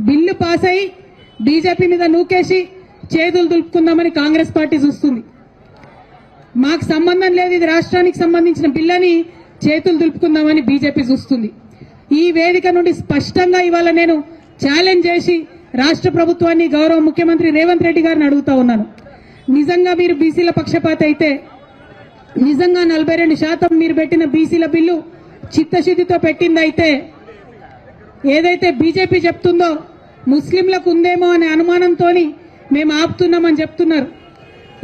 Bill pass అయి BJP మీద నూకేసి చేతులు దులుపుకుందామని కాంగ్రెస్ పార్టీ చూస్తుంది. మాకు సంబంధం లేదు, ఇది రాష్ట్రానికి సంబంధించిన బిల్లని చేతులు దులుపుకుందామని బీజేపీ చూస్తుంది. ఈ వేదిక నుండి స్పష్టంగా ఇవాళ నేను ఛాలెంజ్ చేసి రాష్ట్ర ప్రభుత్వాన్ని, గౌరవ ముఖ్యమంత్రి రేవంత్ రెడ్డి గారిని అడుగుతా ఉన్నాను. నిజంగా మీరు బీసీల పక్షపాత అయితే, నిజంగా 42% మీరు పెట్టిన బీసీల బిల్లు చిత్తశుద్ధితో పెట్టిందైతే, ఏదైతే బీజేపీ చెప్తుందో ముస్లింలకు ఉందేమో అనే అనుమానంతో మేము ఆపుతున్నామని చెప్తున్నారు.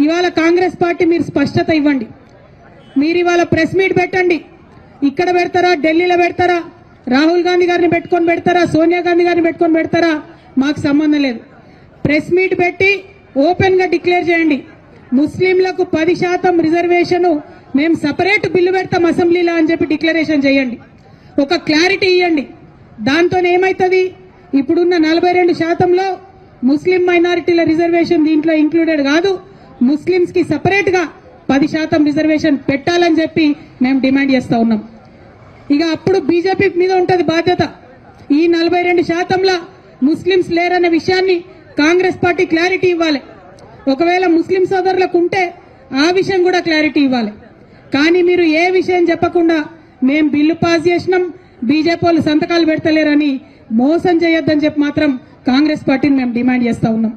ఇవాళ కాంగ్రెస్ పార్టీ మీరు స్పష్టత ఇవ్వండి. మీరు ఇవాళ ప్రెస్ మీట్ పెట్టండి. ఇక్కడ పెడతారా, ఢిల్లీలో పెడతారా, రాహుల్ గాంధీ గారిని పెట్టుకొని పెడతారా, సోనియా గాంధీ గారిని పెట్టుకొని పెడతారా, మాకు సంబంధం లేదు. ప్రెస్ మీట్ పెట్టి ఓపెన్ గా డిక్లేర్ చేయండి. ముస్లింలకు 10% రిజర్వేషన్ మేము సపరేట్ బిల్లు పెడతాం అసెంబ్లీలో అని చెప్పి డిక్లరేషన్ చేయండి. ఒక క్లారిటీ ఇవ్వండి. దాంతో ఏమైతుంది, ఇప్పుడున్న 42%లో ముస్లిం మైనారిటీల రిజర్వేషన్ దీంట్లో ఇంక్లూడెడ్ కాదు, ముస్లింస్ కి సపరేట్ గా 10% రిజర్వేషన్ పెట్టాలని చెప్పి మేము డిమాండ్ చేస్తా ఉన్నాం. ఇక అప్పుడు బీజేపీ మీద ఉంటది బాధ్యత. ఈ 42%లా ముస్లింస్ లేరన్న విషయాన్ని కాంగ్రెస్ పార్టీ క్లారిటీ ఇవ్వాలి. ఒకవేళ ముస్లిం సోదరులకు ఉంటే ఆ విషయం కూడా క్లారిటీ ఇవ్వాలి. కానీ మీరు ఏ విషయం చెప్పకుండా మేము బిల్లు పాస్ చేసినాం, బీజేపీ వాళ్ళు సంతకాలు పెడతలేరని మోసం చేయొద్దని చెప్పి మాత్రం కాంగ్రెస్ పార్టీని మేము డిమాండ్ చేస్తా ఉన్నాం.